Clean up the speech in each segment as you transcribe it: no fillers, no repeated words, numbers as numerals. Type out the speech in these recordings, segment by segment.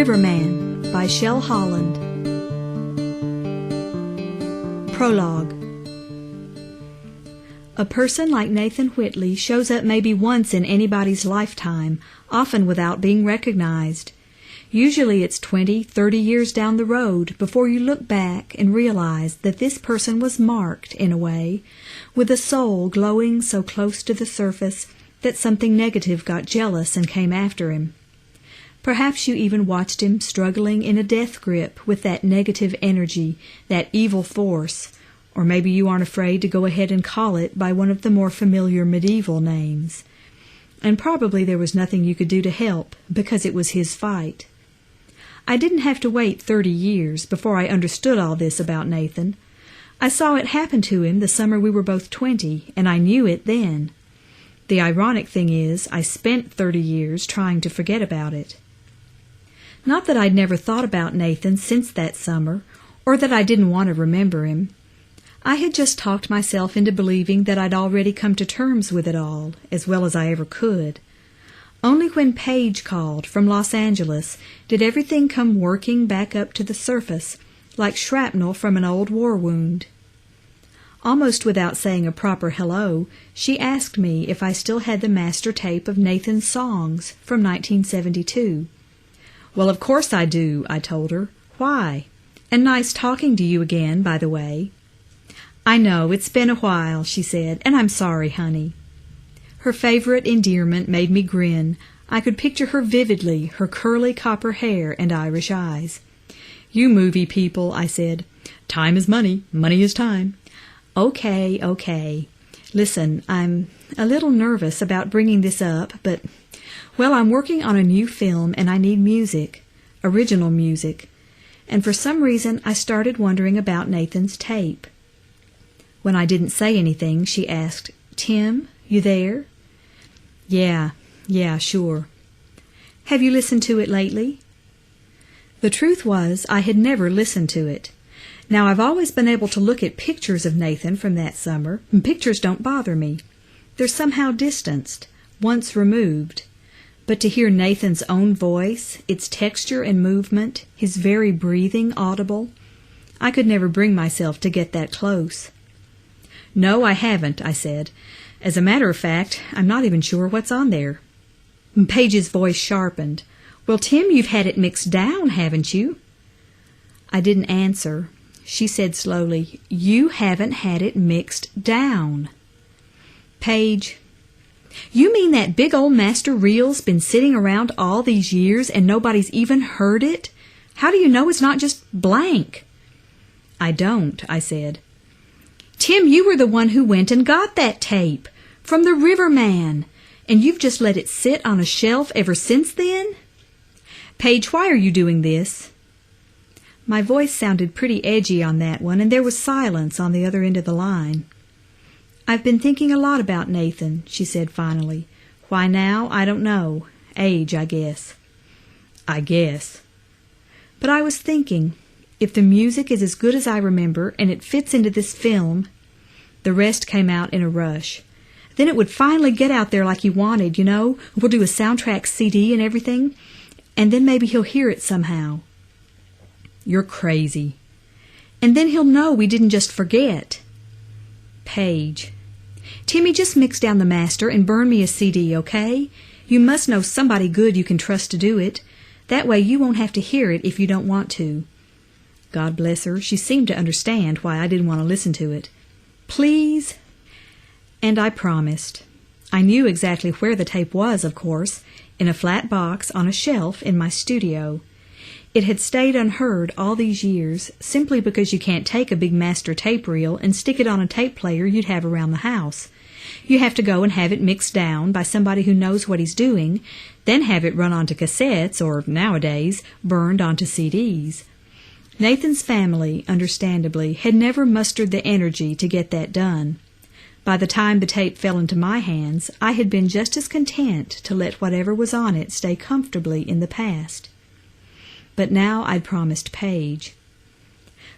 Riverman by Shel Holland. Prologue. A person like Nathan Whitley shows up maybe once in anybody's lifetime, often without being recognized. Usually it's 20, 30 years down the road before you look back and realize that this person was marked, in a way, with a soul glowing so close to the surface that something negative got jealous and came after him. Perhaps you even watched him struggling in a death grip with that negative energy, that evil force, or maybe you aren't afraid to go ahead and call it by one of the more familiar medieval names. And probably there was nothing you could do to help, because it was his fight. I didn't have to wait 30 years before I understood all this about Nathan. I saw it happen to him the summer we were both 20, and I knew it then. The ironic thing is, I spent 30 years trying to forget about it. Not that I'd never thought about Nathan since that summer, or that I didn't want to remember him. I had just talked myself into believing that I'd already come to terms with it all, as well as I ever could. Only when Paige called from Los Angeles did everything come working back up to the surface, like shrapnel from an old war wound. Almost without saying a proper hello, she asked me if I still had the master tape of Nathan's songs from 1972. "Well, of course I do," I told her. "Why? And nice talking to you again, by the way." "I know, it's been a while," she said, "and I'm sorry, honey." Her favorite endearment made me grin. I could picture her vividly, her curly copper hair and Irish eyes. "You movie people," I said. "Time is money. Money is time." Okay. Listen, I'm a little nervous about bringing this up, but, well, I'm working on a new film and I need music, original music. And for some reason I started wondering about Nathan's tape. When I didn't say anything, she asked, "Tim, you there?" Yeah, sure. "Have you listened to it lately?" The truth was, I had never listened to it. Now, I've always been able to look at pictures of Nathan from that summer, and pictures don't bother me. They're somehow distanced, once removed. But to hear Nathan's own voice, its texture and movement, his very breathing audible, I could never bring myself to get that close. "No, I haven't," I said. "As a matter of fact, I'm not even sure what's on there." Paige's voice sharpened. "Well, Tim, you've had it mixed down, haven't you?" I didn't answer. She said slowly, "You haven't had it mixed down." "Paige, you mean that big old master reel's been sitting around all these years and nobody's even heard it? How do you know it's not just blank?" "I don't," I said. "Tim, you were the one who went and got that tape from the Riverman, and you've just let it sit on a shelf ever since then? Paige, why are you doing this?" My voice sounded pretty edgy on that one, and there was silence on the other end of the line. "I've been thinking a lot about Nathan," she said finally. "Why now, I don't know. Age, I guess." "I guess." "But I was thinking, if the music is as good as I remember, and it fits into this film—" The rest came out in a rush. "Then it would finally get out there like you wanted, you know. We'll do a soundtrack CD and everything, and then maybe he'll hear it somehow." "You're crazy." "And then he'll know we didn't just forget." "Paige." "Timmy, just mix down the master and burn me a CD, okay? You must know somebody good you can trust to do it. That way you won't have to hear it if you don't want to." God bless her, she seemed to understand why I didn't want to listen to it. "Please?" And I promised. I knew exactly where the tape was, of course, in a flat box on a shelf in my studio. It had stayed unheard all these years, simply because you can't take a big master tape reel and stick it on a tape player you'd have around the house. You have to go and have it mixed down by somebody who knows what he's doing, then have it run onto cassettes, or, nowadays, burned onto CDs. Nathan's family, understandably, had never mustered the energy to get that done. By the time the tape fell into my hands, I had been just as content to let whatever was on it stay comfortably in the past. But now I'd promised Paige.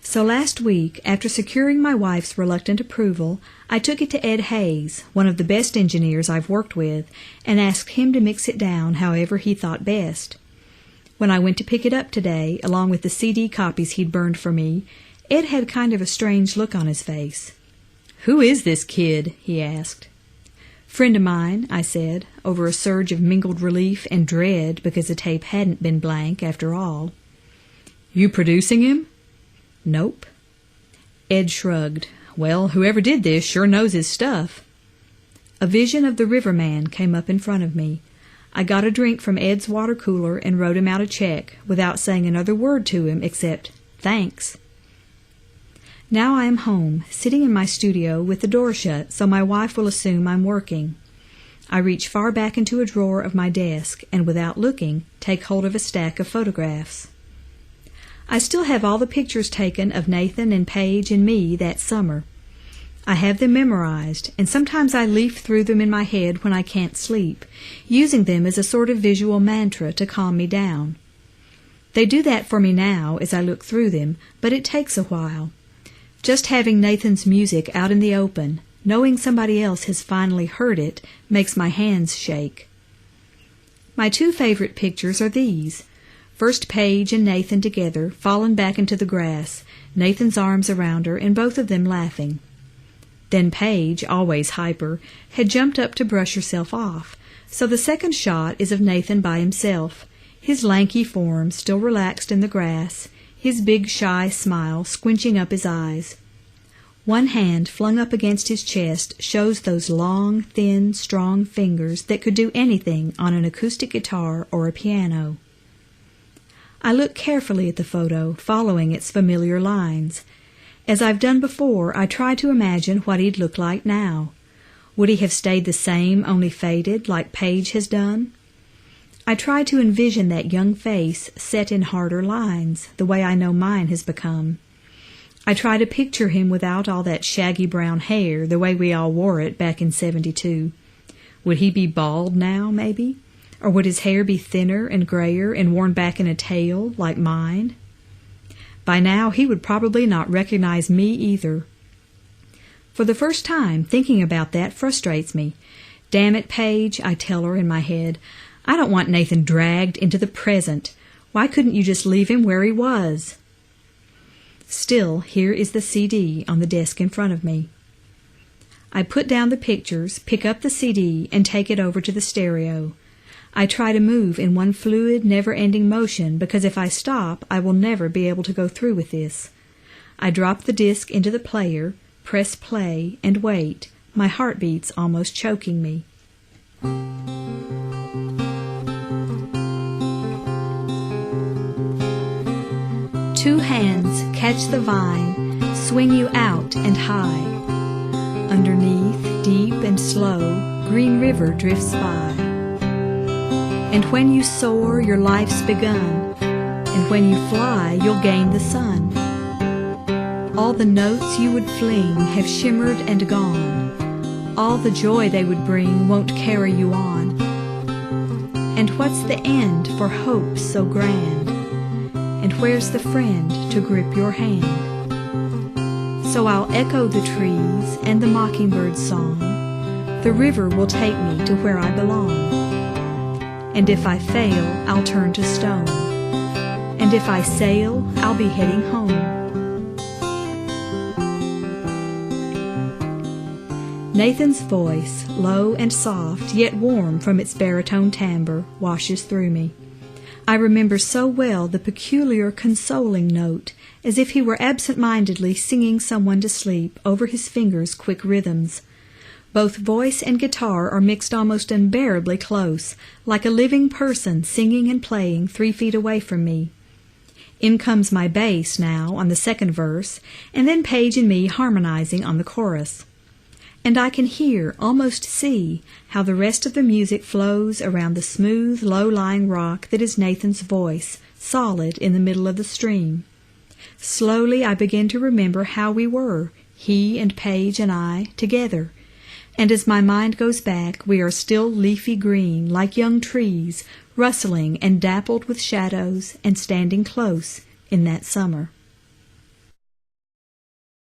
So last week, after securing my wife's reluctant approval, I took it to Ed Hayes, one of the best engineers I've worked with, and asked him to mix it down however he thought best. When I went to pick it up today, along with the CD copies he'd burned for me, Ed had kind of a strange look on his face. "Who is this kid?" he asked. "Friend of mine," I said, over a surge of mingled relief and dread because the tape hadn't been blank after all. "You producing him?" "Nope." Ed shrugged. "Well, whoever did this sure knows his stuff." A vision of the riverman came up in front of me. I got a drink from Ed's water cooler and wrote him out a check, without saying another word to him except, "Thanks." Now I am home, sitting in my studio with the door shut so my wife will assume I'm working. I reach far back into a drawer of my desk and, without looking, take hold of a stack of photographs. I still have all the pictures taken of Nathan and Paige and me that summer. I have them memorized, and sometimes I leaf through them in my head when I can't sleep, using them as a sort of visual mantra to calm me down. They do that for me now as I look through them, but it takes a while. Just having Nathan's music out in the open, knowing somebody else has finally heard it, makes my hands shake. My two favorite pictures are these. First Paige and Nathan together, fallen back into the grass, Nathan's arms around her, and both of them laughing. Then Paige, always hyper, had jumped up to brush herself off, so the second shot is of Nathan by himself, his lanky form still relaxed in the grass, his big shy smile squinching up his eyes. One hand flung up against his chest shows those long, thin, strong fingers that could do anything on an acoustic guitar or a piano. I look carefully at the photo, following its familiar lines. As I've done before, I try to imagine what he'd look like now. Would he have stayed the same, only faded, like Paige has done? I try to envision that young face set in harder lines, the way I know mine has become. I try to picture him without all that shaggy brown hair, the way we all wore it back in '72. Would he be bald now, maybe? Or would his hair be thinner and grayer and worn back in a tail, like mine? By now he would probably not recognize me either. For the first time, thinking about that frustrates me. "Damn it, Paige," I tell her in my head. "I don't want Nathan dragged into the present. Why couldn't you just leave him where he was?" Still, here is the CD on the desk in front of me. I put down the pictures, pick up the CD, and take it over to the stereo. I try to move in one fluid, never-ending motion because if I stop, I will never be able to go through with this. I drop the disc into the player, press play, and wait, my heartbeats almost choking me. Two hands catch the vine, swing you out and high. Underneath, deep and slow, green river drifts by. And when you soar, your life's begun, and when you fly, you'll gain the sun. All the notes you would fling have shimmered and gone. All the joy they would bring won't carry you on. And what's the end for hope so grand? And where's the friend to grip your hand? So I'll echo the trees and the mockingbird's song. The river will take me to where I belong. And if I fail, I'll turn to stone. And if I sail, I'll be heading home. Nathan's voice, low and soft, yet warm from its baritone timbre, washes through me. I remember so well the peculiar consoling note, as if he were absent-mindedly singing someone to sleep over his fingers' quick rhythms. Both voice and guitar are mixed almost unbearably close, like a living person singing and playing 3 feet away from me. In comes my bass now on the second verse, and then Paige and me harmonizing on the chorus. And I can hear, almost see, how the rest of the music flows around the smooth, low-lying rock that is Nathan's voice, solid in the middle of the stream. Slowly I begin to remember how we were, he and Paige and I, together. And as my mind goes back, we are still leafy green, like young trees, rustling and dappled with shadows and standing close in that summer.